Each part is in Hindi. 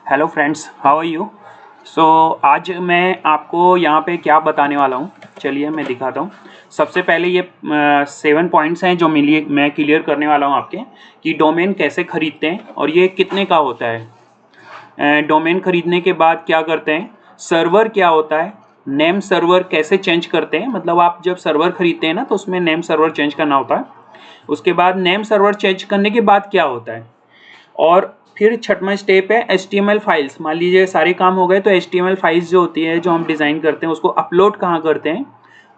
Hello friends, how are you. So आज मैं आपको यहाँ पे क्या बताने वाला हूँ, चलिए मैं दिखाता हूँ। सबसे पहले ये 7 पॉइंट्स हैं जो मैं क्लियर करने वाला हूँ आपके, कि डोमेन कैसे खरीदते हैं और ये कितने का होता है। डोमेन खरीदने के बाद क्या करते हैं, सर्वर क्या होता है, नेम सर्वर कैसे चेंज करते हैं, मतलब आप जब सर्वर खरीदते हैं ना तो उसमें नेम सर्वर चेंज करना होता है। उसके बाद नेम सर्वर चेंज करने के बाद क्या होता है, और फिर छठवां स्टेप है HTML फाइल्स। मान लीजिए सारे काम हो गए तो HTML फाइल्स जो होती है, जो हम डिज़ाइन करते हैं, उसको अपलोड कहाँ करते हैं।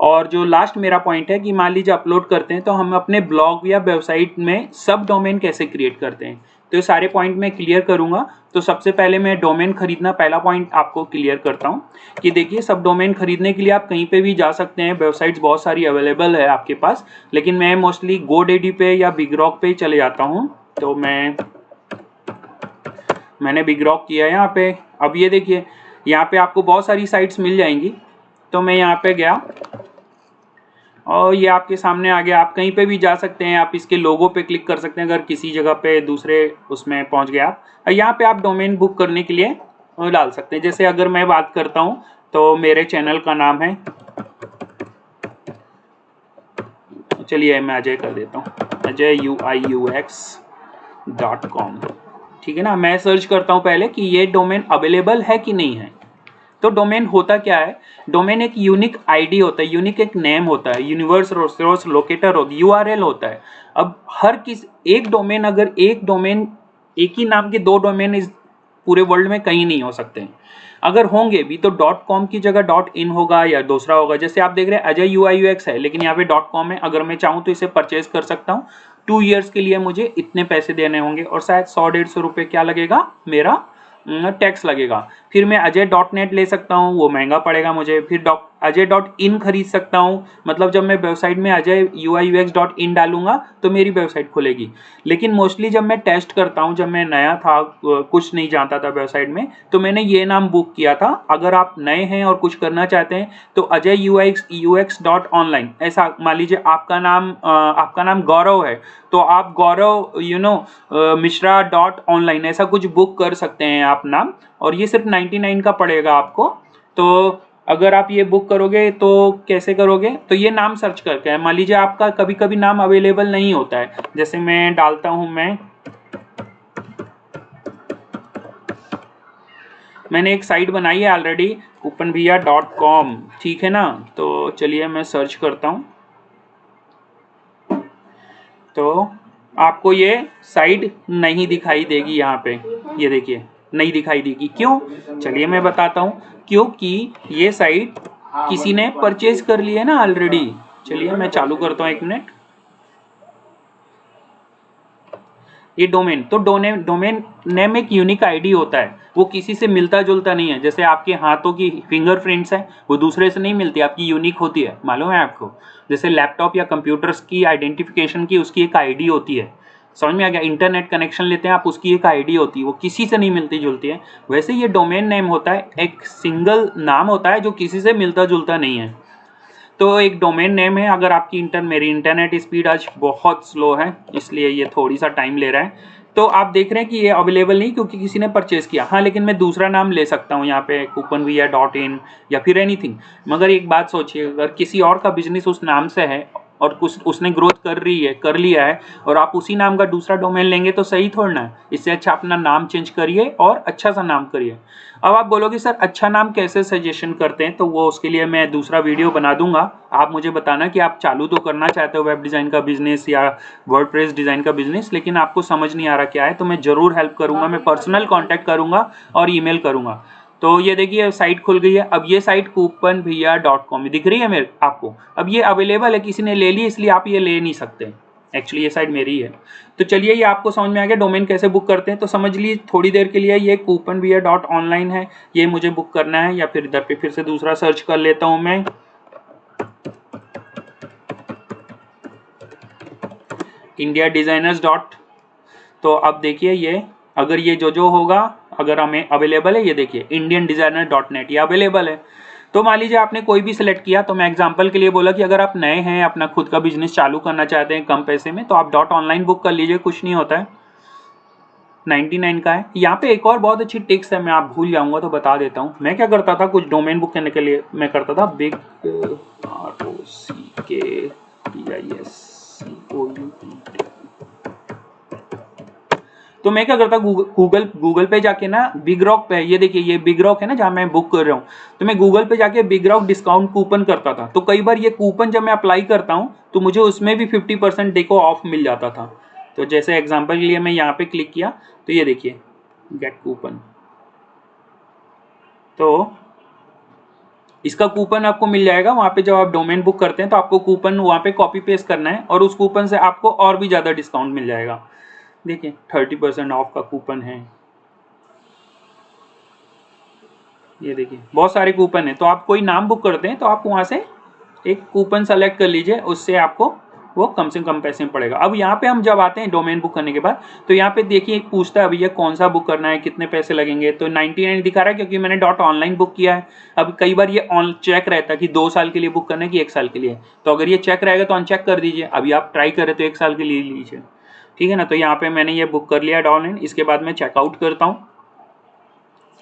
और जो लास्ट मेरा पॉइंट है कि मान लीजिए अपलोड करते हैं तो हम अपने ब्लॉग या वेबसाइट में सब डोमेन कैसे क्रिएट करते हैं। तो ये सारे पॉइंट मैं क्लियर करूंगा। तो सबसे पहले मैं डोमेन खरीदना पहला पॉइंट आपको क्लियर करता हूँ कि देखिए, सब डोमेन खरीदने के लिए आप कहीं पे भी जा सकते हैं, वेबसाइट्स बहुत सारी अवेलेबल है आपके पास, लेकिन मैं मोस्टली GoDaddy पे या बिगरॉक पे चले जाता हूँ। तो मैंने बिगरॉक किया है यहाँ पे। अब ये देखिए, यहाँ पे आपको बहुत सारी साइट्स मिल जाएंगी। तो मैं यहाँ पे गया और ये आपके सामने आ गया। आप कहीं पे भी जा सकते हैं, आप इसके लोगो पे क्लिक कर सकते हैं अगर किसी जगह पे दूसरे उसमें पहुँच गया आप। यहाँ पे आप डोमेन बुक करने के लिए डाल सकते हैं। जैसे अगर मैं बात करता हूँ तो मेरे चैनल का नाम है, चलिए मैं अजय कर देता हूँ, AjayUIUX.com। ठीक है ना। मैं सर्च करता हूँ पहले कि ये डोमेन अवेलेबल है कि नहीं है। तो डोमेन होता क्या है, डोमेन एक यूनिक आईडी होता है, यूनिक एक नेम होता है, यूनिवर्स रिसोर्स लोकेटर होता है, URL होता है। अब हर एक डोमेन, अगर एक डोमेन, एक ही नाम के दो डोमेन इस पूरे वर्ल्ड में कहीं नहीं हो सकते हैं। अगर होंगे भी तो .com की जगह .in होगा या दूसरा होगा। जैसे आप देख रहे हैं अजय UIUX है, लेकिन यहाँ पे .com है। अगर मैं चाहूँ तो इसे परचेज कर सकता हूँ। 2 ईयर्स के लिए मुझे इतने पैसे देने होंगे और शायद 100-150 रुपये क्या लगेगा, मेरा टैक्स लगेगा। फिर मैं अजय.net ले सकता हूँ, वो महंगा पड़ेगा मुझे। फिर अजय.in खरीद सकता हूँ, मतलब जब मैं वेबसाइट में AjayUIUX.in डालूंगा तो मेरी वेबसाइट खुलेगी। लेकिन मोस्टली जब मैं टेस्ट करता हूँ, जब मैं नया था, कुछ नहीं जानता था वेबसाइट में, तो मैंने ये नाम बुक किया था। अगर आप नए हैं और कुछ करना चाहते हैं तो AjayUIUX.online, ऐसा मान लीजिए आपका नाम गौरव है तो आप गौरव मिश्रा.online ऐसा कुछ बुक कर सकते हैं आप नाम, और ये सिर्फ 99 का पड़ेगा आपको। तो अगर आप ये बुक करोगे तो कैसे करोगे, तो ये नाम सर्च करके, मान लीजिए आपका कभी कभी नाम अवेलेबल नहीं होता है। जैसे मैं डालता हूं, मैंने एक साइट बनाई है ऑलरेडी, kupanbhaiya.com, ठीक है ना। तो चलिए मैं सर्च करता हूं तो आपको ये साइट नहीं दिखाई देगी यहाँ पे। ये देखिए, नहीं दिखाई देगी। क्यों, चलिए मैं बताता हूँ। क्योंकि ये साइट किसी ने परचेज कर ली है ना ऑलरेडी। चलिए मैं चालू करता हूँ, 1 मिनट। ये डोमेन, तो डोमेन नेम एक यूनिक आईडी होता है, वो किसी से मिलता जुलता नहीं है। जैसे आपके हाथों की फिंगरप्रिंट्स है, वो दूसरे से नहीं मिलती, आपकी यूनिक होती है, मालूम है आपको। जैसे लैपटॉप या कंप्यूटर्स की आइडेंटिफिकेशन की उसकी एक आईडी होती है, समझ में आ गया। इंटरनेट कनेक्शन लेते हैं आप, उसकी एक आईडी होती है, वो किसी से नहीं मिलती जुलती है। वैसे ये डोमेन नेम होता है, एक सिंगल नाम होता है जो किसी से मिलता जुलता नहीं है। तो एक डोमेन नेम है। अगर आपकी मेरी इंटरनेट स्पीड आज बहुत स्लो है, इसलिए ये थोड़ी सा टाइम ले रहा है। तो आप देख रहे हैं कि ये अवेलेबल नहीं क्योंकि किसी ने परचेज किया। हाँ, लेकिन मैं दूसरा नाम ले सकता हूँ यहाँ पे, kupanbhaiya.in या फिर एनीथिंग। मगर एक बात सोचिए, अगर किसी और का बिजनेस उस नाम से है और कुछ उसने ग्रोथ कर लिया है, और आप उसी नाम का दूसरा डोमेन लेंगे तो सही थोड़ा है। इससे अच्छा अपना नाम चेंज करिए और अच्छा सा नाम करिए। अब आप बोलोगे सर अच्छा नाम कैसे सजेशन करते हैं, तो वो उसके लिए मैं दूसरा वीडियो बना दूंगा। आप मुझे बताना कि आप चालू तो करना चाहते हो वेब डिज़ाइन का बिजनेस या वर्डप्रेस डिज़ाइन का बिजनेस, लेकिन आपको समझ नहीं आ रहा क्या है, तो मैं ज़रूर हेल्प करूंगा। मैं पर्सनल कॉन्टैक्ट करूंगा और ईमेल करूंगा। तो ये देखिए साइट खुल गई है। अब ये साइट kupanbhaiya.com दिख रही है मेरे आपको। अब ये अवेलेबल है, किसी ने ले ली, इसलिए आप ये ले नहीं सकते। एक्चुअली ये साइट मेरी है। तो चलिए, ये आपको समझ में आ गया डोमेन कैसे बुक करते हैं। तो समझ लीजिए थोड़ी देर के लिए ये kupanbhaiya.online है, ये मुझे बुक करना है। या फिर इधर पे फिर से दूसरा सर्च कर लेता हूं मैं, इंडिया डिजाइनर्स डॉट। तो अब देखिए, ये अगर ये जो होगा, अगर हमें अवेलेबल है, ये देखिए indiandesigner.net, ये अवेलेबल है। तो मान लीजिए आपने कोई भी सिलेक्ट किया। तो मैं एग्जांपल के लिए बोला कि अगर आप नए हैं, अपना खुद का बिजनेस चालू करना चाहते हैं कम पैसे में, तो आप .online बुक कर लीजिए, कुछ नहीं होता है। 99 का है। यहाँ पे एक और बहुत अच्छी टिक्स है, मैं आप भूल जाऊंगा तो बता देता हूँ। मैं क्या करता था, कुछ डोमेन बुक करने के लिए मैं करता था बिग ROCKPISCOUT। तो मैं क्या करता गूगल पे जाके ना बिग रॉक पे, ये देखिए ये बिग रॉक है ना जहाँ मैं बुक कर रहा हूँ, तो मैं गूगल पे जाके बिग रॉक डिस्काउंट कूपन करता था। तो कई बार ये कूपन जब मैं अप्लाई करता हूँ तो मुझे उसमें भी 50% देखो ऑफ मिल जाता था। तो जैसे एग्जांपल के लिए मैं यहाँ पे क्लिक किया तो ये देखिए गेट कूपन, तो इसका कूपन आपको मिल जाएगा वहाँ पे। जब आप डोमेन बुक करते हैं तो आपको कूपन वहाँ पे कॉपी पेस्ट करना है और उस कूपन से आपको और भी ज़्यादा डिस्काउंट मिल जाएगा। देखिए 30% ऑफ का कूपन है, ये देखिए बहुत सारे कूपन है। तो आप कोई नाम बुक करते हैं तो आप वहाँ से एक कूपन सेलेक्ट कर लीजिए, उससे आपको वो कम से कम पैसे में पड़ेगा। अब यहाँ पे हम जब आते हैं डोमेन बुक करने के बाद, तो यहाँ पे देखिए पूछता है अभी ये कौन सा बुक करना है, कितने पैसे लगेंगे। तो 99 दिखा रहा है क्योंकि मैंने .online बुक किया है। अब कई बार ये ऑन चेक रहता है कि 2 साल के लिए बुक करना है कि 1 साल के लिए, तो अगर ये चेक रहेगा तो अनचेक कर दीजिए। अभी आप ट्राई करें तो 1 साल के लिए लीजिए, ठीक है ना। तो यहाँ पे मैंने ये बुक कर लिया .online। इसके बाद मैं चेकआउट करता हूँ,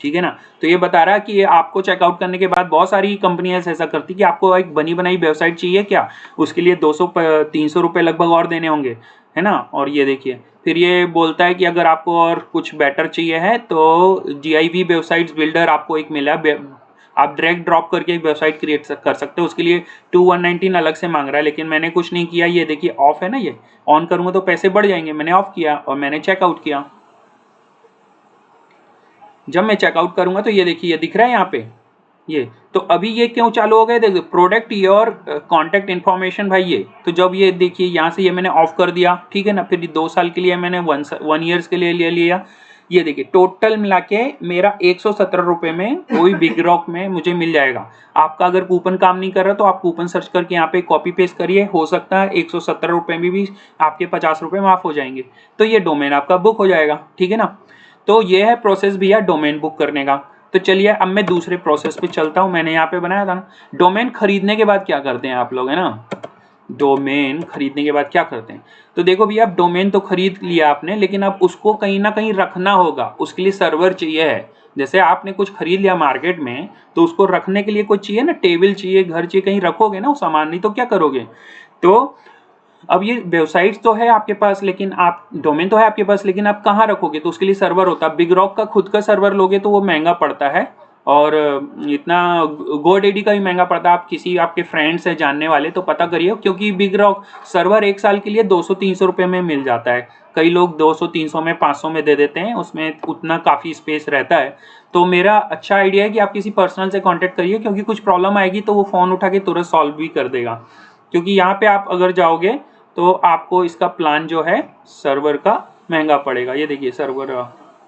ठीक है ना। तो ये बता रहा है कि आपको चेकआउट करने के बाद बहुत सारी कंपनियां ऐसा करती कि आपको एक बनी बनाई वेबसाइट चाहिए क्या, उसके लिए 200-300 रुपये लगभग और देने होंगे, है ना। और ये देखिए फिर ये बोलता है कि अगर आपको और कुछ बेटर चाहिए है तो GIV वेबसाइट्स बिल्डर आपको एक मिला, आप ड्रैग ड्रॉप करके एक वेबसाइट क्रिएट कर सकते हो। उसके लिए 2119 अलग से मांग रहा है, लेकिन मैंने कुछ नहीं किया। ये देखिए ऑफ है ना, ये ऑन करूंगा तो पैसे बढ़ जाएंगे। मैंने ऑफ किया और मैंने चेकआउट किया। जब मैं चेकआउट करूंगा तो ये देखिए ये दिख रहा है यहाँ पे ये। तो अभी ये क्यों चालू हो गए, देखिए प्रोडक्ट योर कॉन्टैक्ट इन्फॉर्मेशन भाई ये। तो जब ये देखिए यहाँ से ये मैंने ऑफ कर दिया, ठीक है ना। फिर 2 साल के लिए मैंने 1 ईयर्स के लिए ले लिया। ये देखिए टोटल मिला के मेरा 117 रुपये में कोई बिग रॉक में मुझे मिल जाएगा। आपका अगर कूपन काम नहीं कर रहा तो आप कूपन सर्च करके यहाँ पे कॉपी पेस्ट करिए, हो सकता है 117 रुपये में भी आपके 50 रुपये माफ हो जाएंगे। तो ये डोमेन आपका बुक हो जाएगा, ठीक है ना। तो ये है प्रोसेस भैया डोमेन बुक करने का। तो चलिए अब मैं दूसरे प्रोसेस पे चलता हूँ। मैंने यहाँ पे बनाया था ना डोमेन खरीदने के बाद क्या करते हैं आप लोग, है ना। डोमेन खरीदने के बाद क्या करते हैं, तो देखो भैया अब डोमेन तो खरीद लिया आपने, लेकिन अब उसको कहीं ना कहीं रखना होगा, उसके लिए सर्वर चाहिए है। जैसे आपने कुछ खरीद लिया मार्केट में तो उसको रखने के लिए कुछ चाहिए ना, टेबल चाहिए, घर चाहिए, कहीं रखोगे ना वो सामान, नहीं तो क्या करोगे। तो अब ये वेबसाइट तो है आपके पास, लेकिन आप डोमेन तो है आपके पास, लेकिन आप कहाँ रखोगे, तो उसके लिए सर्वर होता है। बिग रॉक का खुद का सर्वर लोगे तो वो महंगा पड़ता है, और इतना GoDaddy का भी महंगा पड़ता है। आप किसी आपके फ्रेंड्स है जानने वाले तो पता करिए, क्योंकि बिग रॉक सर्वर 1 साल के लिए 200-300 रुपये में मिल जाता है। कई लोग 200-300 में 500 में दे देते हैं, उसमें उतना काफ़ी स्पेस रहता है। तो मेरा अच्छा आइडिया है कि आप किसी पर्सनल से कांटेक्ट करिए, क्योंकि कुछ प्रॉब्लम आएगी तो वो फ़ोन उठा के तुरंत सॉल्व भी कर देगा। क्योंकि यहाँ पे आप अगर जाओगे तो आपको इसका प्लान जो है सर्वर का महंगा पड़ेगा। ये देखिए सर्वर,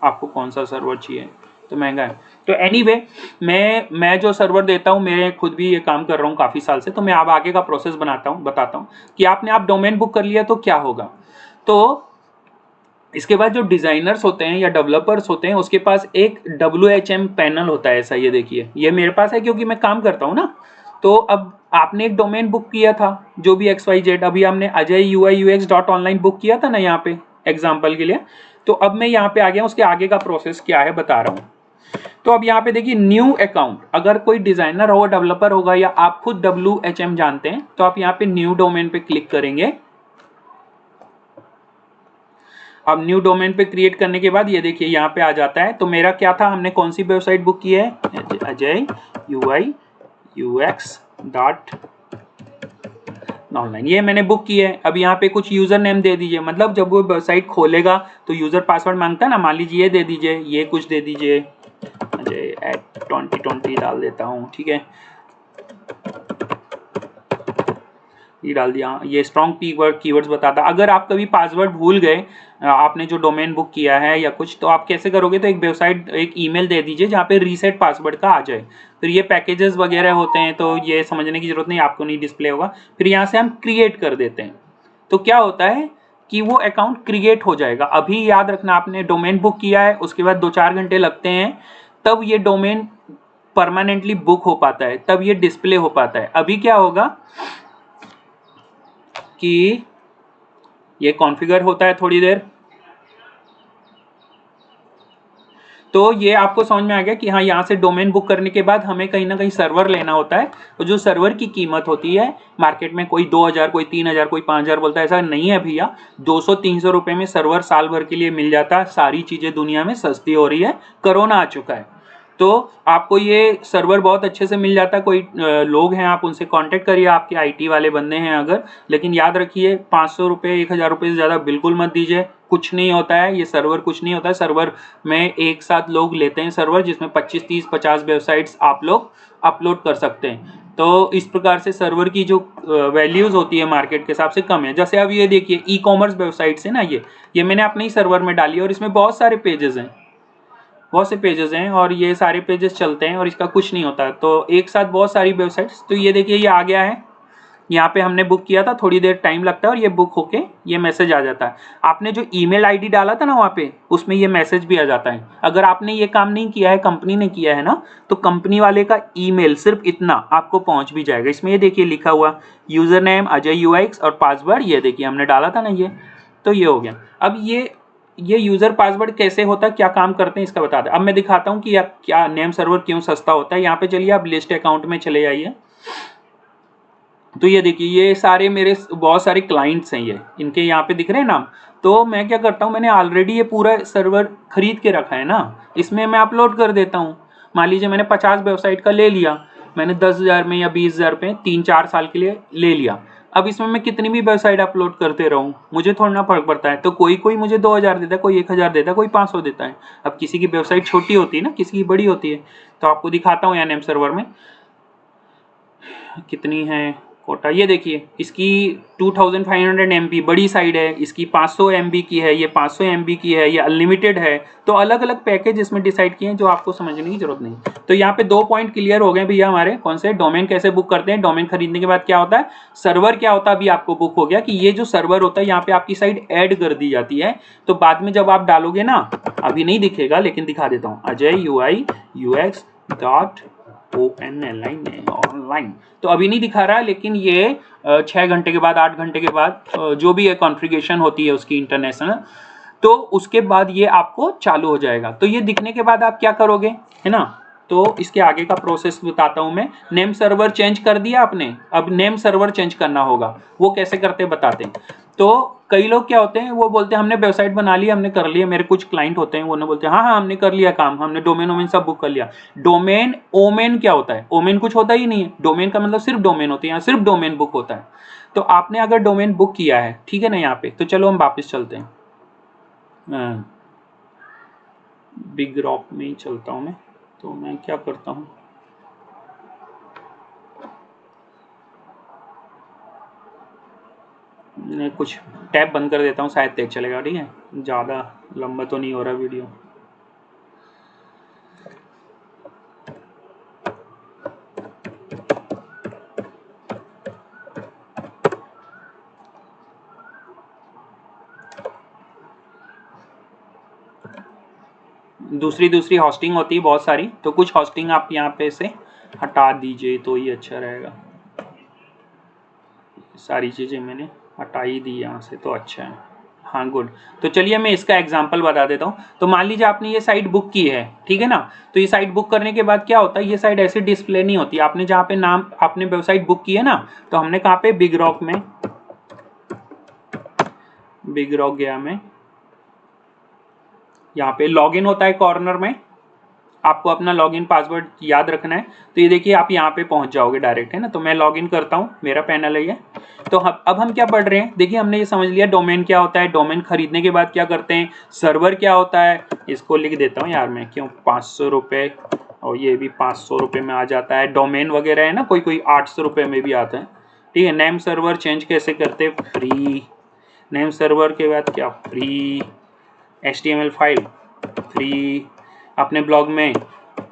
आपको कौन सा सर्वर चाहिए, तो महंगा है। तो एनीवे मैं जो सर्वर देता हूँ, मैं खुद भी ये काम कर रहा हूँ काफ़ी साल से, तो मैं अब आगे का प्रोसेस बताता हूँ कि आप डोमेन बुक कर लिया तो क्या होगा। तो इसके बाद जो डिज़ाइनर्स होते हैं या डेवलपर्स होते हैं उसके पास एक WHM पैनल होता है ऐसा। ये देखिए ये मेरे पास है क्योंकि मैं काम करता हूँ ना। तो अब आपने एक डोमेन बुक किया था जो भी XYZ, अभी हमने ajuyux.online बुक किया था ना यहाँ पे एग्जाम्पल के लिए। तो अब मैं यहाँ पे आ गया, उसके आगे का प्रोसेस क्या है बता रहा हूँ। तो अब यहाँ पे देखिए न्यू अकाउंट, अगर कोई डिज़ाइनर होगा, डेवलपर होगा, या आप खुद WHM जानते हैं तो आप यहाँ पे न्यू डोमेन पे क्लिक करेंगे। अब न्यू डोमेन पे क्रिएट करने के बाद ये देखिए यहाँ पे आ जाता है। तो मेरा क्या था, हमने कौन सी वेबसाइट बुक की है, ajuyux.online, ये मैंने बुक की है। अब यहाँ पे कुछ यूजर नेम दे दीजिए, मतलब जब वो वेबसाइट खोलेगा तो यूजर पासवर्ड मांगता है ना, मान लीजिए ये दे दीजिए, ये कुछ दे दीजिए, अजय@2020 डाल देता हूँ, ठीक है, ये डाल दिया। ये स्ट्रॉन्ग कीवर्ड्स बताता। अगर आप कभी पासवर्ड भूल गए, आपने जो डोमेन बुक किया है या कुछ, तो आप कैसे करोगे, तो एक वेबसाइट एक ईमेल दे दीजिए जहाँ पे रीसेट पासवर्ड का आ जाए। फिर ये पैकेजेस वगैरह होते हैं तो ये समझने की जरूरत नहीं, आपको नहीं डिस्प्ले होगा। फिर यहाँ से हम क्रिएट कर देते हैं, तो क्या होता है कि वो अकाउंट क्रिएट हो जाएगा। अभी याद रखना, आपने डोमेन बुक किया है, उसके बाद 2-4 घंटे लगते हैं तब ये डोमेन परमानेंटली बुक हो पाता है, तब ये डिस्प्ले हो पाता है। अभी क्या होगा कि ये कॉन्फ़िगर होता है थोड़ी देर, तो ये आपको समझ में आ गया कि हाँ, यहाँ से डोमेन बुक करने के बाद हमें कहीं ना कहीं सर्वर लेना होता है। तो जो सर्वर की कीमत होती है मार्केट में, कोई 2000, कोई 3000, कोई 5000 बोलता है, ऐसा नहीं है भैया। 200-300 रुपए में सर्वर साल भर के लिए मिल जाता है। सारी चीजें दुनिया में सस्ती हो रही है, कोरोना आ चुका है, तो आपको ये सर्वर बहुत अच्छे से मिल जाता है। कोई लोग हैं, आप उनसे कांटेक्ट करिए, आपके आईटी वाले बंदे हैं अगर। लेकिन याद रखिए 500 रुपये 1000 रुपये से ज़्यादा बिल्कुल मत दीजिए, कुछ नहीं होता है ये सर्वर, कुछ नहीं होता है सर्वर में। एक साथ लोग लेते हैं सर्वर, जिसमें 25, 30, 50 वेबसाइट्स आप लोग अपलोड कर सकते हैं। तो इस प्रकार से सर्वर की जो वैल्यूज होती है मार्केट के हिसाब से कम है। जैसे अब ये देखिए ई कॉमर्स वेबसाइट्स है ना, ये मैंने अपने ही सर्वर में डाली है और इसमें बहुत सारे पेजेस हैं, बहुत से पेजेस हैं और ये सारे पेजेस चलते हैं और इसका कुछ नहीं होता। तो एक साथ बहुत सारी वेबसाइट्स, तो ये देखिए ये आ गया है, यहाँ पे हमने बुक किया था, थोड़ी देर टाइम लगता है और ये बुक होके ये मैसेज आ जाता है। आपने जो ईमेल आईडी डाला था ना वहाँ पे, उसमें ये मैसेज भी आ जाता है। अगर आपने ये काम नहीं किया है, कंपनी ने किया है ना, तो कंपनी वाले का ईमेल सिर्फ इतना आपको पहुँच भी जाएगा। इसमें ये देखिए लिखा हुआ यूजर नेम अजय UX और पासवर्ड, ये देखिए हमने डाला था ना ये, तो ये हो गया। अब ये यूजर पासवर्ड कैसे होता है, क्या काम करते हैं, इसका बता दें। अब मैं दिखाता हूँ कि यार क्या नेम सर्वर क्यों सस्ता होता है। यहाँ पे चलिए आप लिस्ट अकाउंट में चले जाइए, तो ये देखिए ये सारे मेरे बहुत सारे क्लाइंट्स हैं, ये इनके यहाँ पे दिख रहे हैं नाम। तो मैं क्या करता हूँ, मैंने ऑलरेडी ये पूरा सर्वर खरीद के रखा है ना, इसमें मैं अपलोड कर देता हूँ। मान लीजिए मैंने 50 वेबसाइट का ले लिया, मैंने 10,000 में या 20,000 पे 3-4 साल के लिए ले लिया। अब इसमें मैं कितनी भी वेबसाइट अपलोड करते रहूँ, मुझे थोड़ा ना फर्क पड़ता है। तो कोई कोई मुझे 2000 देता है, कोई 1000 देता है, कोई 500 देता है। अब किसी की वेबसाइट छोटी होती है ना, किसी की बड़ी होती है। तो आपको दिखाता हूँ यहाँ नेम सर्वर में कितनी है कोटा। ये देखिए इसकी 2500 MB बड़ी साइड है, इसकी 500 MB की है, ये 500 MB की है, ये अनलिमिटेड है। तो अलग अलग पैकेज इसमें डिसाइड किए हैं जो आपको समझने की जरूरत नहीं। तो यहाँ पे 2 पॉइंट क्लियर हो गए भैया हमारे। कौन से? डोमेन कैसे बुक करते हैं, डोमेन खरीदने के बाद क्या होता है, सर्वर क्या होता है। अभी आपको बुक हो गया कि ये जो सर्वर होता है यहाँ पे आपकी साइट ऐड कर दी जाती है। तो बाद में जब आप डालोगे ना, अभी नहीं दिखेगा लेकिन दिखा देता हूँ, अजय UIUX.ONLINE। तो अभी नहीं दिखा रहा है, लेकिन ये 6 घंटे के बाद, 8 घंटे के बाद, जो भी है कॉन्फ़िगरेशन होती है उसकी इंटरनेशनल, तो उसके बाद ये आपको चालू हो जाएगा। तो ये दिखने के बाद आप क्या करोगे, है ना। तो इसके आगे का प्रोसेस बताता हूं मैं। नेम सर्वर चेंज कर दिया आपने, अब नेम सर्वर चेंज करना होगा। वो कैसे करते हैं बताते हैं। तो कई लोग क्या होते हैं, वो बोलते हैं हमने वेबसाइट बना लिया, हमने कर लिया। मेरे कुछ क्लाइंट होते हैं, वो ना बोलते हैं हाँ हाँ हमने कर लिया काम, हमने डोमेन वोमेन सब बुक कर लिया। डोमेन ओमेन क्या होता है, ओमेन कुछ होता ही नहीं है। डोमेन का मतलब सिर्फ डोमेन होती है, यहाँ सिर्फ डोमेन बुक होता है। तो आपने अगर डोमेन बुक किया है, ठीक है ना, यहाँ पे, तो चलो हम वापस चलते हैं, बिग रॉक में ही चलता हूँ मैं। तो मैं क्या करता हूँ, मैं कुछ टैब बंद कर देता हूँ, शायद तेज चलेगा। ठीक है, ज़्यादा लंबा तो नहीं हो रहा वीडियो। दूसरी हॉस्टिंग होती है बहुत सारी, तो कुछ हॉस्टिंग आप यहाँ पे से हटा दीजिए तो ये अच्छा रहेगा। सारी चीज़ें मैंने हटा ही दी यहाँ से, तो अच्छा है। हाँ गुड। तो चलिए मैं इसका एग्जांपल बता देता हूँ। तो मान लीजिए आपने ये साइट बुक की है, ठीक है ना। तो ये साइट बुक करने के बाद क्या होता है, ये साइट ऐसे डिस्प्ले नहीं होती। आपने जहाँ पे नाम, आपने वेबसाइट बुक की है ना, तो हमने कहाँ पे, बिग रॉक में, बिग रॉक गया मैं, यहाँ पे लॉगिन होता है कॉर्नर में, आपको अपना लॉगिन पासवर्ड याद रखना है। तो ये देखिए आप यहाँ पे पहुंच जाओगे डायरेक्ट, है ना। तो मैं लॉगिन करता हूँ, मेरा पैनल है ये। तो अब हम क्या पढ़ रहे हैं, देखिए हमने ये समझ लिया डोमेन क्या होता है, डोमेन खरीदने के बाद क्या करते हैं, सर्वर क्या होता है। इसको लिख देता हूँ यार मैं, क्यों, 500 रुपये, और ये भी 500 रुपये में आ जाता है। डोमेन वगैरह है ना, कोई कोई 800 रुपये में भी आता है। ठीक है, नेम सर्वर चेंज कैसे करते, फ्री। नेम सर्वर के बाद क्या, फ्री। HTML फाइल फ्री, अपने ब्लॉग में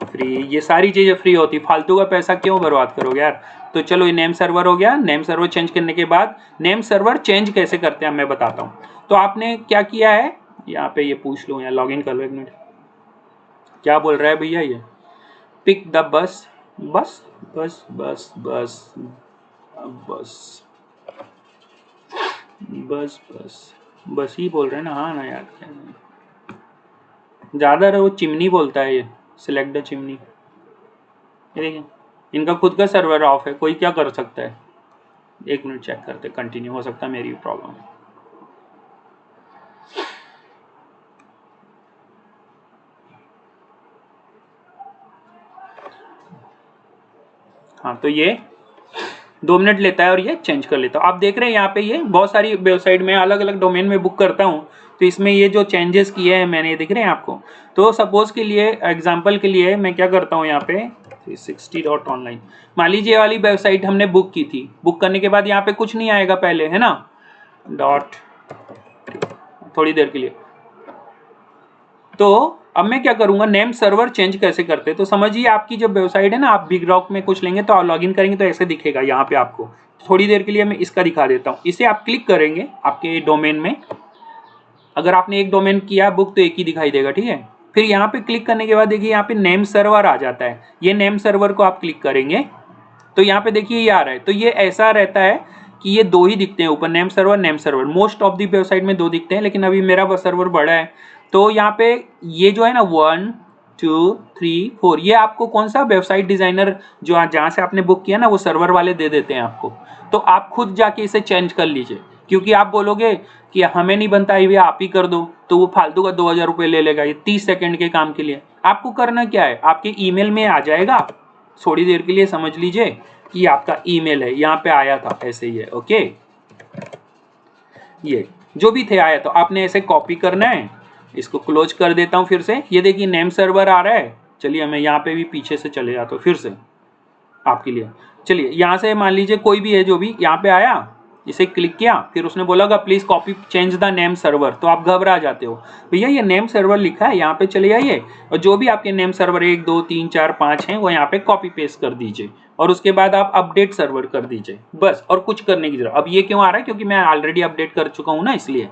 फ्री। ये सारी चीज़ें फ्री होती, फालतू का पैसा क्यों बर्बाद करोगे यार। तो चलो ये नेम सर्वर हो गया। नेम सर्वर चेंज करने के बाद, नेम सर्वर चेंज कैसे करते हैं मैं बताता हूँ। तो आपने क्या किया है, यहाँ पे ये पूछ लो, यहाँ लॉग इन कर लो, 1 मिनट। क्या बोल रहा है भैया ये, पिक द बस, बस बस बस बस बस बस बस बस ही बोल रहे हैं ना, हाँ ना यार। ज़्यादा वो चिमनी बोलता है, ये सिलेक्ट द चिमनी। ये देखिए इनका खुद का सर्वर ऑफ है, कोई क्या कर सकता है। एक मिनट चेक करते, कंटिन्यू, हो सकता है मेरी प्रॉब्लम है। हाँ तो ये 2 मिनट लेता है और ये चेंज कर लेता हूँ। आप देख रहे हैं यहाँ पे ये बहुत सारी वेबसाइट में अलग अलग डोमेन में बुक करता हूँ, तो इसमें ये जो चेंजेस किए हैं मैंने, दिख रहे हैं आपको। तो सपोज के लिए, एग्जांपल के लिए मैं क्या करता हूँ यहाँ पे 360.online, मान लीजिए ये वाली वेबसाइट हमने बुक की थी। बुक करने के बाद यहाँ पे कुछ नहीं आएगा पहले, है ना, डॉट, थोड़ी देर के लिए। तो अब मैं क्या करूंगा, नेम सर्वर चेंज कैसे करते हैं, तो समझिए आपकी जब वेबसाइट है ना, आप बिग रॉक में कुछ लेंगे तो आप लॉगिन करेंगे तो ऐसे दिखेगा यहाँ पे आपको। थोड़ी देर के लिए मैं इसका दिखा देता हूँ। इसे आप क्लिक करेंगे आपके डोमेन में, अगर आपने एक डोमेन किया बुक तो एक ही दिखाई देगा, ठीक है। फिर यहाँ पे क्लिक करने के बाद देखिए यहाँ पे नेम सर्वर आ जाता है। ये नेम सर्वर को आप क्लिक करेंगे तो यहाँ पे देखिए ये आ रहा है। तो ये ऐसा रहता है कि ये दो ही दिखते हैं ऊपर, name server name server. Most of the website में दो दिखते हैं, लेकिन अभी मेरा सर्वर बड़ा है तो यहाँ पे ये जो है ना 1 2 3 4, ये आपको कौन सा वेबसाइट डिजाइनर जो जहाँ से आपने बुक किया ना वो सर्वर वाले दे देते हैं आपको। तो आप खुद जाके इसे चेंज कर लीजिए, क्योंकि आप बोलोगे कि हमें नहीं बनता है भैया आप ही कर दो, तो वो फालतू का 2000 रुपये ले लेगा ये 30 सेकंड के काम के लिए। आपको करना क्या है, आपके ईमेल में आ जाएगा, थोड़ी देर के लिए समझ लीजिए कि आपका ईमेल है, यहाँ पे आया था ऐसे ही है, ओके। ये जो भी थे आया तो आपने ऐसे कॉपी करना है। इसको क्लोज कर देता हूँ फिर से। ये देखिए नेम सर्वर आ रहा है। चलिए मैं यहाँ पे भी पीछे से चले जाता हूँ फिर से आपके लिए। चलिए यहाँ से मान लीजिए कोई भी है जो भी यहाँ पे आया, इसे क्लिक किया, फिर उसने बोला please copy change the name server, तो आप घबरा जाते हो। भैया ये नेम सर्वर लिखा है, यहाँ पे चले जाइए और जो भी आपके नेम सर्वर 1 2 3 4 5 हैं वो यहाँ पे कॉपी पेस्ट कर दीजिए और उसके बाद आप अपडेट सर्वर कर दीजिए, बस। और कुछ करने की जरूरत, अब ये क्यों आ रहा है, क्योंकि मैं ऑलरेडी अपडेट कर चुका हूँ ना, इसलिए।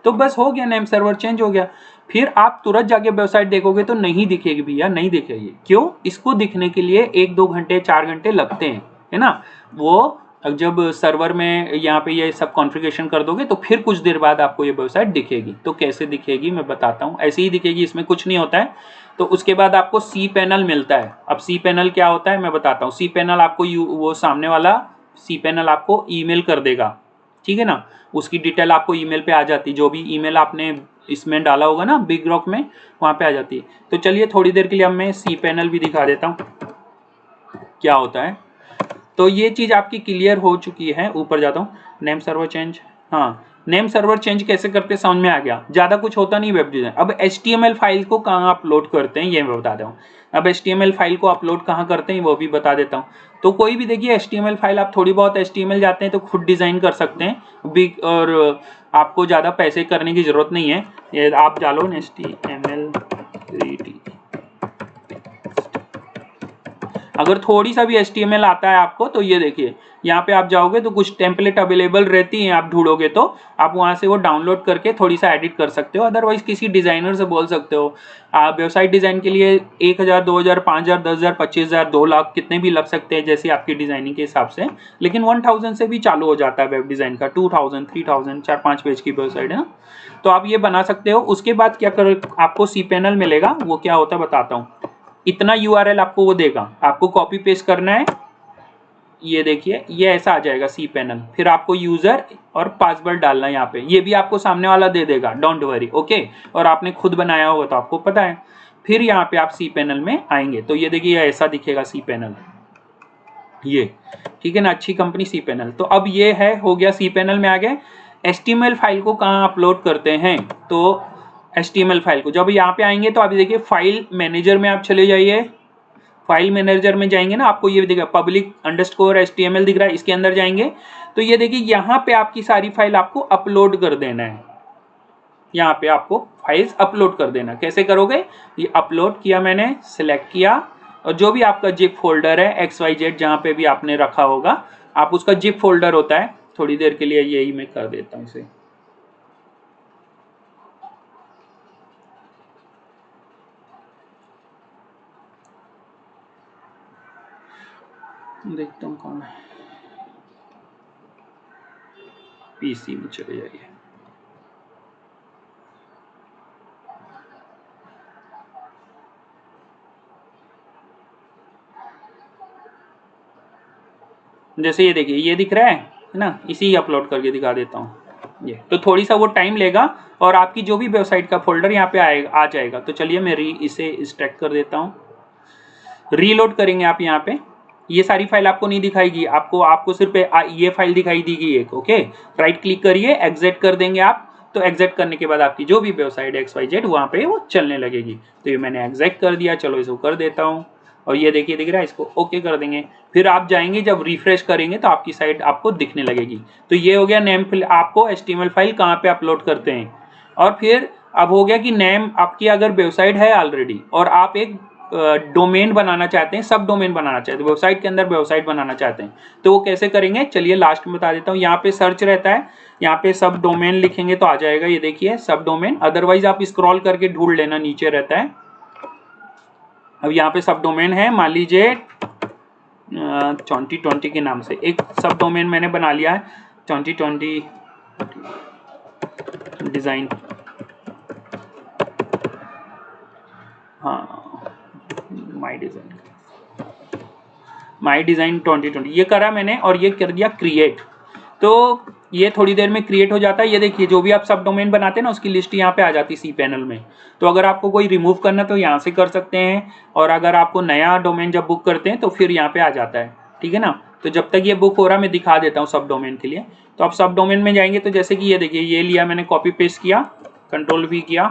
तो बस हो गया, नेम सर्वर चेंज हो गया। फिर आप तुरंत जाके वेबसाइट देखोगे तो नहीं दिखेगी भैया, नहीं दिखेगी। क्यों, इसको दिखने के लिए 1 2 घंटे 4 घंटे लगते हैं, है ना। वो जब सर्वर में यहाँ पे ये सब कॉन्फ़िगरेशन कर दोगे तो फिर कुछ देर बाद आपको ये वेबसाइट दिखेगी। तो कैसे दिखेगी मैं बताता हूँ, ऐसे ही दिखेगी, इसमें कुछ नहीं होता है। तो उसके बाद आपको सी पैनल मिलता है। अब सी पैनल क्या होता है मैं बताता हूँ। सी पैनल आपको वो सामने वाला सी पैनल आपको ईमेल कर देगा, ठीक है ना। उसकी डिटेल आपको ईमेल पे आ जाती है, जो भी ईमेल आपने इसमें डाला होगा ना बिग रॉक में, वहाँ पे आ जाती है। तो चलिए थोड़ी देर के लिए अब मैं सी पैनल भी दिखा देता हूँ क्या होता है। तो ये चीज़ आपकी क्लियर हो चुकी है। ऊपर जाता हूँ, नेम सर्वर चेंज, हाँ नेम सर्वर चेंज कैसे करते समझ में आ गया। ज़्यादा कुछ होता नहीं वेब डिज़ाइन। अब HTML फाइल को कहाँ अपलोड करते हैं ये मैं बता देता हूँ। अब HTML फाइल को अपलोड कहाँ करते हैं वो भी बता देता हूँ। तो कोई भी देखिए HTML फाइल, आप थोड़ी बहुत HTML जाते हैं तो खुद डिज़ाइन कर सकते हैं बिग, और आपको ज़्यादा पैसे करने की ज़रूरत नहीं है। ये आप डालो HTML 3D, अगर थोड़ी सा भी HTML आता है आपको तो ये देखिए यहाँ पे आप जाओगे तो कुछ टेम्पलेट अवेलेबल रहती हैं, आप ढूंढोगे तो आप वहाँ से वो डाउनलोड करके थोड़ी सा एडिट कर सकते हो। अदरवाइज किसी डिज़ाइनर से बोल सकते हो। आप वेबसाइट डिज़ाइन के लिए 1000 2000 5000 10000 25000 2 लाख कितने भी लग सकते हैं जैसे आपकी डिज़ाइनिंग के हिसाब से, लेकिन 1000 से भी चालू हो जाता है वेब डिज़ाइन का। 2000 3000 4-5 पेज की वेबसाइट है ना, तो आप ये बना सकते हो। उसके बाद क्या कर, आपको सी पैनल मिलेगा, वो क्या होता है बताता हूँ। इतना URL आपको वो देगा, आपको कॉपी पेस्ट करना है। ये देखिए ये ऐसा आ जाएगा सी पैनल, फिर आपको यूजर और पासवर्ड डालना है यहाँ पे। ये भी आपको सामने वाला दे देगा, डोंट वरी, ओके। और आपने खुद बनाया होगा तो आपको पता है। फिर यहाँ पे आप सी पैनल में आएंगे तो ये देखिए ऐसा दिखेगा सी पैनल, ये ठीक है ना, अच्छी कंपनी सी पैनल। तो अब ये है, हो गया सी पैनल में आ गए। HTML फाइल को कहाँ अपलोड करते हैं, तो HTML फाइल को जब यहाँ पे आएंगे तो आप देखिए फाइल मैनेजर में आप चले जाइए। फाइल मैनेजर में जाएंगे ना, आपको ये दिखेगा public_html दिख रहा है, इसके अंदर जाएंगे तो ये देखिए यहाँ पे आपकी सारी फाइल आपको अपलोड कर देना है। यहाँ पे आपको फाइल्स अपलोड कर देना। कैसे करोगे, ये अपलोड किया मैंने, सिलेक्ट किया, और जो भी आपका जिप फोल्डर है XYZ जहाँ पे भी आपने रखा होगा, आप उसका जिप फोल्डर होता है। थोड़ी देर के लिए यही मैं कर देता हूँ इसे, देखता हूँ कौन है। PC में चले जाइए। जैसे ये देखिए, ये दिख रहा है ना, इसी अपलोड करके दिखा देता हूँ ये। तो थोड़ी सा वो टाइम लेगा और आपकी जो भी वेबसाइट का फोल्डर यहाँ पे आ जाएगा। तो चलिए मैं इसे एक्सट्रैक्ट कर देता हूँ। रीलोड करेंगे आप यहाँ पे, ये सारी फाइल आपको नहीं दिखाएगी, आपको सिर्फ ये फाइल दिखाई देगी एक। ओके, राइट क्लिक करिए, एग्जिट कर देंगे आप। तो एग्जिट करने के बाद आपकी जो भी वेबसाइट XYZ वहाँ पे वो चलने लगेगी। तो ये मैंने एग्जिट कर दिया, चलो इसको कर देता हूँ और ये देखिए दिख रहा है, इसको ओके कर देंगे। फिर आप जाएंगे, जब रिफ्रेश करेंगे तो आपकी साइट आपको दिखने लगेगी। तो ये हो गया नेम फाइल, आपको HTML फाइल कहाँ पे अपलोड करते हैं। और फिर अब हो गया कि नेम, आपकी अगर वेबसाइट है ऑलरेडी और आप एक डोमेन बनाना चाहते हैं, सब डोमेन बनाना चाहते हैं, वेबसाइट के अंदर वेबसाइट बनाना चाहते हैं, तो वो कैसे करेंगे चलिए लास्ट में बता देता हूँ। यहाँ पे सर्च रहता है, यहाँ पे सब डोमेन लिखेंगे तो आ जाएगा, ये देखिए सब डोमेन। अदरवाइज आप स्क्रॉल करके ढूंढ लेना, नीचे रहता है। अब यहाँ पे सब डोमेन है, मान लीजिए 2020 के नाम से एक सब डोमेन मैंने बना लिया है, 2020 डिजाइन। हाँ, माई डिज़ाइन 2020 ये करा मैंने और ये कर दिया क्रिएट। तो ये थोड़ी देर में क्रिएट हो जाता है। ये देखिए जो भी आप सब डोमेन बनाते हैं ना, उसकी लिस्ट यहाँ पे आ जाती है सी पैनल में। तो अगर आपको कोई रिमूव करना तो यहाँ से कर सकते हैं, और अगर आपको नया डोमेन जब बुक करते हैं तो फिर यहाँ पे आ जाता है, ठीक है ना। तो जब तक ये बुक हो रहा मैं दिखा देता हूँ सब डोमेन के लिए। तो आप सब डोमेन में जाएंगे तो जैसे कि ये देखिए, ये लिया मैंने, कॉपी पेस्ट किया, Ctrl+V किया,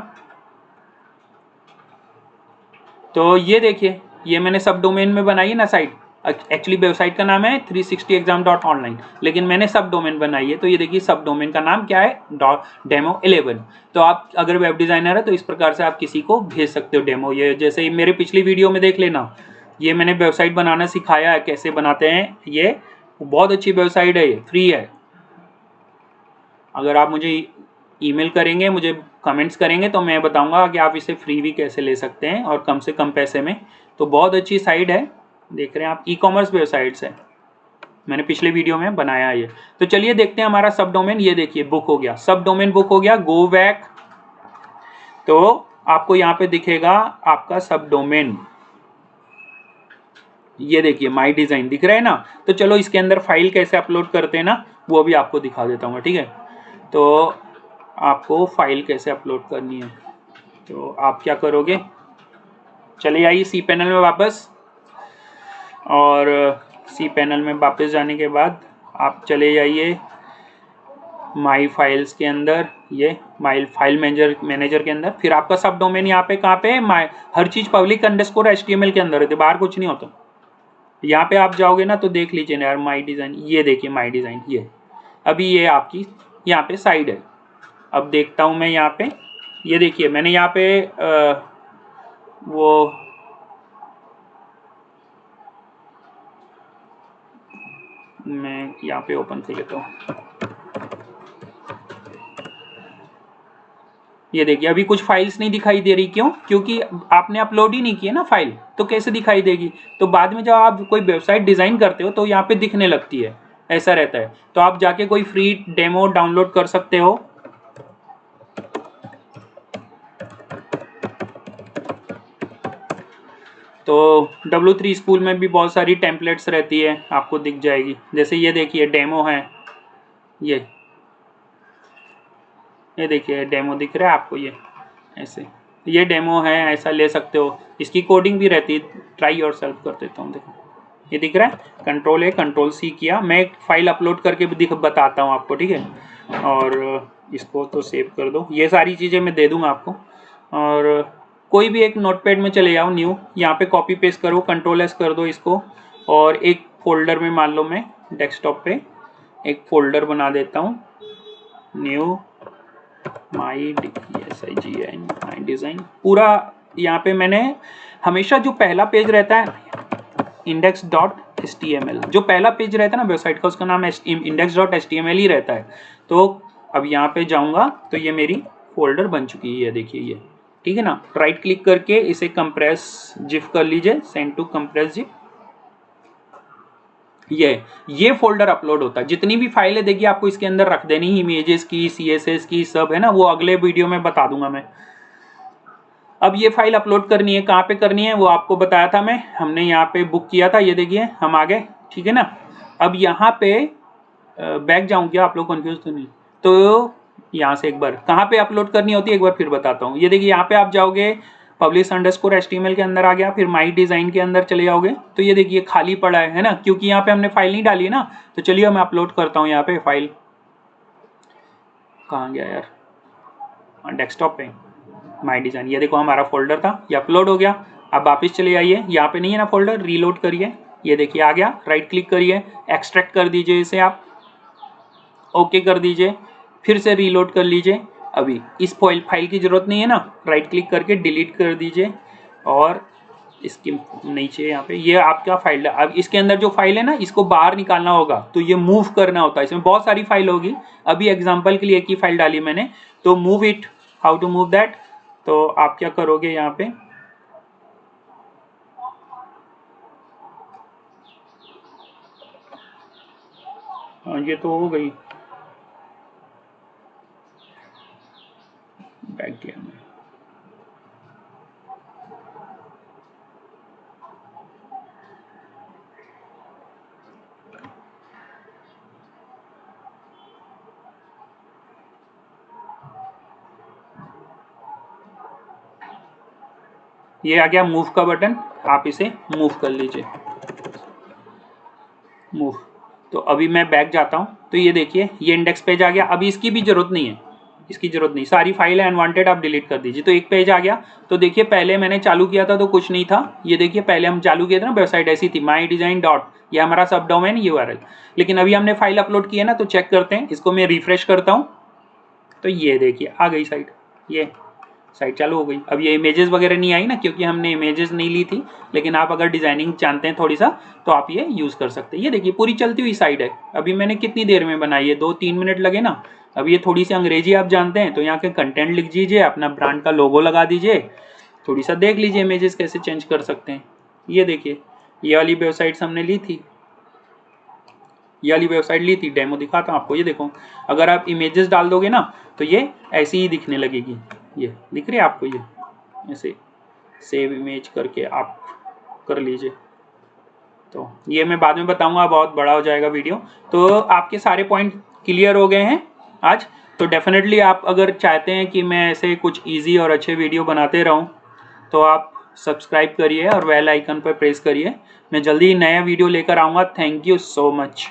तो ये देखिए ये मैंने सब डोमेन में बनाई है ना साइट। एक्चुअली वेबसाइट का नाम है 360exam.online, लेकिन मैंने सब डोमेन बनाई है। तो ये देखिए सब डोमेन का नाम क्या है, demo11। तो आप अगर वेब डिज़ाइनर है तो इस प्रकार से आप किसी को भेज सकते हो डेमो। ये जैसे मेरे पिछली वीडियो में देख लेना, ये मैंने वेबसाइट बनाना सिखाया है, कैसे बनाते हैं। ये बहुत अच्छी वेबसाइट है, ये फ्री है। अगर आप मुझे ईमेल करेंगे, मुझे कमेंट्स करेंगे तो मैं बताऊंगा कि आप इसे फ्री भी कैसे ले सकते हैं और कम से कम पैसे में। तो बहुत अच्छी साइट है, देख रहे हैं आप, ई-कॉमर्स वेबसाइट्स है, मैंने पिछले वीडियो में बनाया है ये। तो चलिए देखते हैं हमारा सब डोमेन, ये देखिए बुक हो गया, सब डोमेन बुक हो गया। गो बैक, तो आपको यहाँ पे दिखेगा आपका सब डोमेन, ये देखिए माई डिज़ाइन दिख रहा है ना। तो चलो इसके अंदर फाइल कैसे अपलोड करते हैं ना, वो भी आपको दिखा देता हूँ, ठीक है। तो आपको फाइल कैसे अपलोड करनी है, तो आप क्या करोगे, चले आइए सी पैनल में वापस, और सी पैनल में वापस जाने के बाद आप चले जाइए माई फाइल्स के अंदर, ये माई फाइल मैनेजर के अंदर। फिर आपका सब डोमेन यहाँ पे कहाँ पे है, माई, हर चीज़ public_HTML के अंदर रहती है, बाहर कुछ नहीं होता। यहाँ पे आप जाओगे ना तो देख लीजिए ना यार, माई डिज़ाइन, ये देखिए माई डिज़ाइन, ये अभी ये आपकी यहाँ पे साइड है। अब देखता हूँ मैं यहाँ पे, ये देखिए मैंने यहाँ पे वो मैं यहाँ पे ओपन कर लेता हूँ। ये देखिए अभी कुछ फाइल्स नहीं दिखाई दे रही, क्यों, क्योंकि आपने अपलोड ही नहीं किया ना फाइल, तो कैसे दिखाई देगी। तो बाद में जब आप कोई वेबसाइट डिज़ाइन करते हो तो यहाँ पे दिखने लगती है, ऐसा रहता है। तो आप जाके कोई फ्री डेमो डाउनलोड कर सकते हो। तो W3 स्कूल में भी बहुत सारी टेम्पलेट्स रहती है, आपको दिख जाएगी। जैसे ये देखिए डेमो है, ये देखिए डेमो दिख रहा है आपको, ये ऐसे, ये डेमो है, ऐसा ले सकते हो। इसकी कोडिंग भी रहती है, ट्राई योर सेल्फ कर देता हूँ। देखो ये दिख रहा है, Ctrl+A Ctrl+C किया, मैं एक फाइल अपलोड करके भी बताता हूँ आपको, ठीक है। और इसको तो सेव कर दो, ये सारी चीज़ें मैं दे दूँगा आपको। और कोई भी एक नोटपैड में चले जाओ, न्यू, यहाँ पे कॉपी पेस्ट करो, Ctrl+S कर दो इसको, और एक फोल्डर में मान लो मैं डेस्कटॉप पे एक फोल्डर बना देता हूँ, न्यू माई डिज़ाइन। पूरा यहाँ पे मैंने हमेशा जो पहला पेज रहता है index.html, जो पहला पेज रहता है ना वेबसाइट का, उसका नाम index.html ही रहता है। तो अब यहाँ पे जाऊँगा तो ये मेरी फोल्डर बन चुकी है, ये देखिए ये, ठीक है ना। राइट क्लिक करके इसे कंप्रेस जिफ कर लीजिए, सेंड टू कंप्रेस जिफ, ये फोल्डर अपलोड होता है। जितनी भी फाइलें देखिए आपको इसके अंदर रख देनी, इमेजेस की, CSS की, सब है ना, वो अगले वीडियो में बता दूंगा मैं। अब ये फाइल अपलोड करनी है, कहाँ पे करनी है वो आपको बताया था मैं, हमने यहाँ पे बुक किया था, ये देखिए हम आ गए, ठीक है ना। अब यहाँ पे बैक जाऊँ क्या, आप लोग कंफ्यूज तो नहीं? तो यहाँ से एक बार कहाँ पे अपलोड करनी होती है एक बार फिर बताता हूँ। ये देखिए यहाँ पे आप जाओगे publish_html के अंदर आ गया, फिर माई डिज़ाइन के अंदर चले जाओगे तो ये देखिए खाली पड़ा है ना, क्योंकि यहाँ पे हमने फाइल नहीं डाली है ना। तो चलिए मैं अपलोड करता हूँ यहाँ पे फाइल, कहाँ गया यार, डेस्कटॉप पे माई डिज़ाइन। ये देखो हमारा फोल्डर था, ये अपलोड हो गया। अब वापस चले आइए, यहाँ पे नहीं है ना फोल्डर, रीलोड करिए, ये देखिए आ गया। राइट क्लिक करिए, एक्सट्रैक्ट कर दीजिए इसे आप, ओके कर दीजिए, फिर से रीलोड कर लीजिए। अभी इस फाइल की ज़रूरत नहीं है ना, राइट क्लिक करके डिलीट कर दीजिए और इसके नीचे यहाँ पे ये आपका फाइल है। अब इसके अंदर जो फाइल है ना, इसको बाहर निकालना होगा, तो ये मूव करना होता है। इसमें बहुत सारी फाइल होगी, अभी एग्जांपल के लिए एक ही फाइल डाली मैंने, तो move it, how to move that. तो आप क्या करोगे यहाँ पे, हाँ ये तो हो गई, बैक गया मैं। ये आ गया मूव का बटन, आप इसे मूव कर लीजिए, मूव। तो अभी मैं बैक जाता हूँ, तो ये देखिए ये इंडेक्स पेज आ गया। अभी इसकी भी जरूरत नहीं है, इसकी जरूरत नहीं, सारी फाइल है अनवांटेड आप डिलीट कर दीजिए। तो एक पेज आ गया। तो देखिए पहले मैंने चालू किया था तो कुछ नहीं था, ये देखिए पहले हम चालू किए थे ना, वेबसाइट ऐसी थी माई डिजाइन डॉट, ये हमारा सब डोमेन URL। लेकिन अभी हमने फाइल अपलोड की है ना, तो चेक करते हैं, इसको मैं रिफ्रेश करता हूँ, तो ये देखिए आ गई साइट, ये साइट चालू हो गई। अब ये इमेजेस वगैरह नहीं आई ना, क्योंकि हमने इमेजेस नहीं ली थी। लेकिन आप अगर डिजाइनिंग जानते हैं थोड़ी सा, तो आप ये यूज़ कर सकते हैं। ये देखिए पूरी चलती हुई साइट है। अभी मैंने कितनी देर में बनाई है, 2-3 मिनट लगे ना। अब ये थोड़ी सी अंग्रेजी आप जानते हैं, तो यहाँ के कंटेंट लिख दीजिए, अपना ब्रांड का लोगो लगा दीजिए, थोड़ी सा देख लीजिए इमेजेस कैसे चेंज कर सकते हैं। ये देखिए ये वाली वेबसाइट्स हमने ली थी, ये वाली वेबसाइट ली थी, डेमो दिखाता हूँ आपको। ये देखो अगर आप इमेजेस डाल दोगे ना, तो ये ऐसी ही दिखने लगेगी। ये दिख रही है आपको, ये ऐसे सेव इमेज करके आप कर लीजिए। तो ये मैं बाद में बताऊंगा, बहुत बड़ा हो जाएगा वीडियो। तो आपके सारे पॉइंट क्लियर हो गए हैं आज। तो डेफिनेटली आप अगर चाहते हैं कि मैं ऐसे कुछ इजी और अच्छे वीडियो बनाते रहूं, तो आप सब्सक्राइब करिए और बेल आइकन पर प्रेस करिए। मैं जल्दी ही नया वीडियो लेकर आऊँगा। Thank you so much.